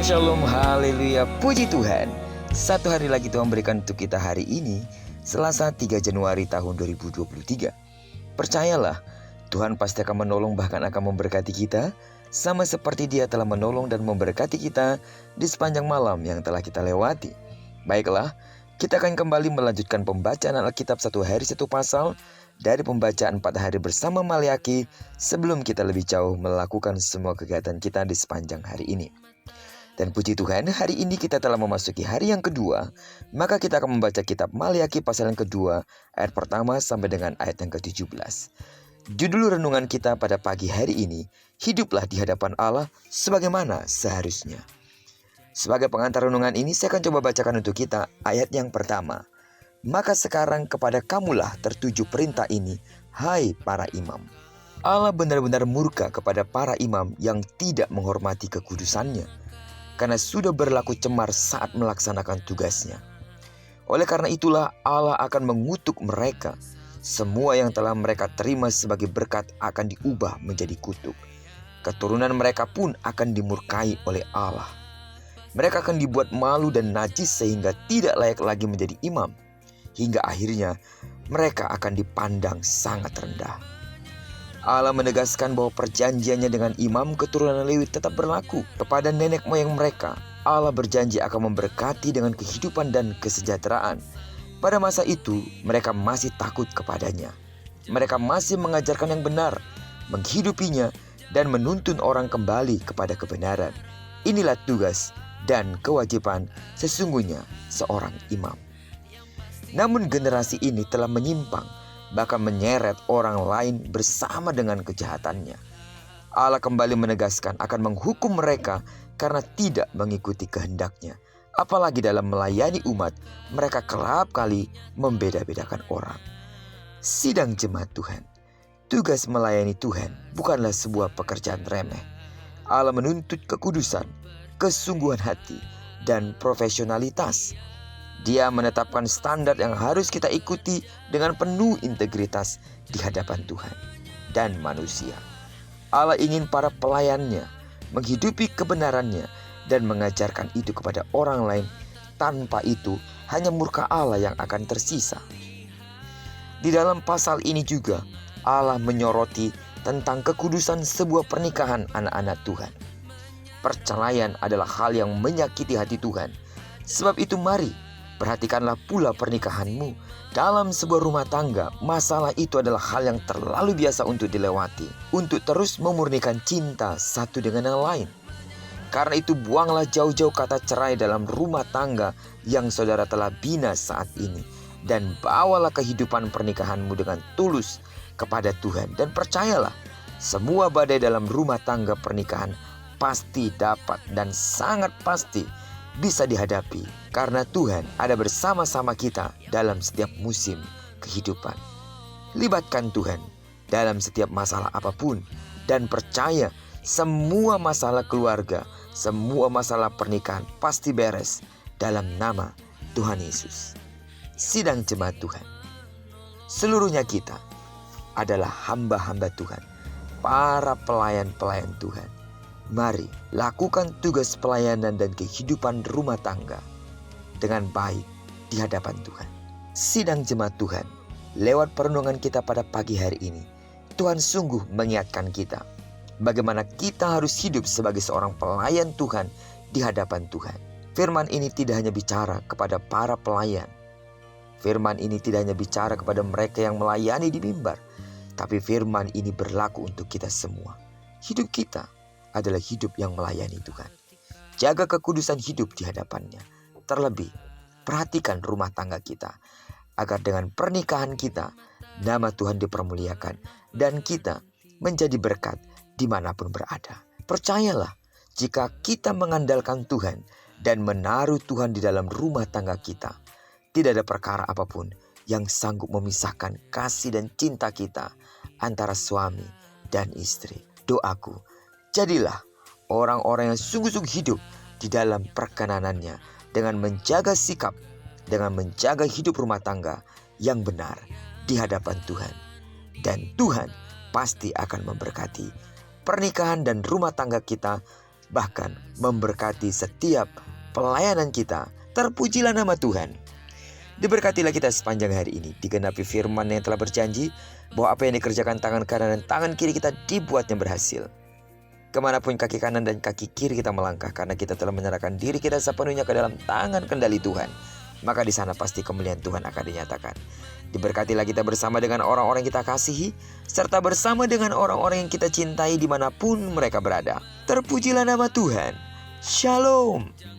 Shalom, haleluya, puji Tuhan. Satu hari lagi Tuhan berikan untuk kita hari ini, Selasa 3 Januari tahun 2023. Percayalah, Tuhan pasti akan menolong bahkan akan memberkati kita, sama seperti Dia telah menolong dan memberkati kita di sepanjang malam yang telah kita lewati. Baiklah, kita akan kembali melanjutkan pembacaan Alkitab satu hari satu pasal dari pembacaan 4 hari bersama Maleakhi sebelum kita lebih jauh melakukan semua kegiatan kita di sepanjang hari ini. Dan puji Tuhan, hari ini kita telah memasuki hari yang kedua, maka kita akan membaca kitab Maleakhi pasal yang kedua, ayat pertama sampai dengan ayat yang ke-17. Judul renungan kita pada pagi hari ini, hiduplah di hadapan Allah sebagaimana seharusnya. Sebagai pengantar renungan ini, saya akan coba bacakan untuk kita ayat yang pertama. Maka sekarang kepada kamulah tertuju perintah ini, hai para imam. Allah benar-benar murka kepada para imam yang tidak menghormati kekudusannya, karena sudah berlaku cemar saat melaksanakan tugasnya. Oleh karena itulah Allah akan mengutuk mereka. Semua yang telah mereka terima sebagai berkat akan diubah menjadi kutuk. Keturunan mereka pun akan dimurkai oleh Allah. Mereka akan dibuat malu dan najis sehingga tidak layak lagi menjadi imam. Hingga akhirnya mereka akan dipandang sangat rendah. Allah menegaskan bahwa perjanjiannya dengan imam keturunan Lewi tetap berlaku kepada nenek moyang mereka. Allah berjanji akan memberkati dengan kehidupan dan kesejahteraan. Pada masa itu, mereka masih takut kepadanya. Mereka masih mengajarkan yang benar, menghidupinya, dan menuntun orang kembali kepada kebenaran. Inilah tugas dan kewajiban sesungguhnya seorang imam. Namun generasi ini telah menyimpang, bahkan menyeret orang lain bersama dengan kejahatannya. Allah kembali menegaskan akan menghukum mereka karena tidak mengikuti kehendaknya. Apalagi dalam melayani umat, mereka kerap kali membeda-bedakan orang. Sidang jemaat Tuhan, tugas melayani Tuhan bukanlah sebuah pekerjaan remeh. Allah menuntut kekudusan, kesungguhan hati, dan profesionalitas. Dia menetapkan standar yang harus kita ikuti dengan penuh integritas di hadapan Tuhan dan manusia. Allah ingin para pelayannya menghidupi kebenarannya dan mengajarkan itu kepada orang lain. Tanpa itu, hanya murka Allah yang akan tersisa. Di dalam pasal ini juga, Allah menyoroti tentang kekudusan sebuah pernikahan anak-anak Tuhan. Perceraian adalah hal yang menyakiti hati Tuhan. Sebab itu mari, perhatikanlah pula pernikahanmu. Dalam sebuah rumah tangga, masalah itu adalah hal yang terlalu biasa untuk dilewati, untuk terus memurnikan cinta satu dengan yang lain. Karena itu buanglah jauh-jauh kata cerai dalam rumah tangga yang saudara telah bina saat ini, dan bawalah kehidupan pernikahanmu dengan tulus kepada Tuhan. Dan percayalah, semua badai dalam rumah tangga pernikahan pasti dapat dan sangat pasti bisa dihadapi, karena Tuhan ada bersama-sama kita dalam setiap musim kehidupan. Libatkan Tuhan dalam setiap masalah apapun, dan percaya semua masalah keluarga, semua masalah pernikahan pasti beres dalam nama Tuhan Yesus. Sidang jemaat Tuhan, seluruhnya kita adalah hamba-hamba Tuhan, para pelayan-pelayan Tuhan. Mari lakukan tugas pelayanan dan kehidupan rumah tangga dengan baik di hadapan Tuhan. Sidang jemaat Tuhan, lewat perenungan kita pada pagi hari ini, Tuhan sungguh mengingatkan kita bagaimana kita harus hidup sebagai seorang pelayan Tuhan di hadapan Tuhan. Firman ini tidak hanya bicara kepada para pelayan. Firman ini tidak hanya bicara kepada mereka yang melayani di mimbar, tapi firman ini berlaku untuk kita semua. Hidup kita adalah hidup yang melayani Tuhan. Jaga kekudusan hidup di hadapannya. Terlebih, perhatikan rumah tangga kita, agar dengan pernikahan kita, nama Tuhan dipermuliakan, dan kita menjadi berkat dimanapun berada. Percayalah, jika kita mengandalkan Tuhan dan menaruh Tuhan di dalam rumah tangga kita, tidak ada perkara apapun yang sanggup memisahkan kasih dan cinta kita antara suami dan istri. Doaku, jadilah orang-orang yang sungguh-sungguh hidup di dalam perkenanannya dengan menjaga sikap, dengan menjaga hidup rumah tangga yang benar di hadapan Tuhan. Dan Tuhan pasti akan memberkati pernikahan dan rumah tangga kita bahkan memberkati setiap pelayanan kita. Terpujilah nama Tuhan. Diberkatilah kita sepanjang hari ini, digenapi firman yang telah berjanji bahwa apa yang dikerjakan tangan kanan dan tangan kiri kita dibuatnya berhasil. Kemanapun kaki kanan dan kaki kiri kita melangkah, karena kita telah menyerahkan diri kita sepenuhnya ke dalam tangan kendali Tuhan, maka di sana pasti kemuliaan Tuhan akan dinyatakan. Diberkatilah kita bersama dengan orang-orang yang kita kasihi, serta bersama dengan orang-orang yang kita cintai dimanapun mereka berada. Terpujilah nama Tuhan. Shalom.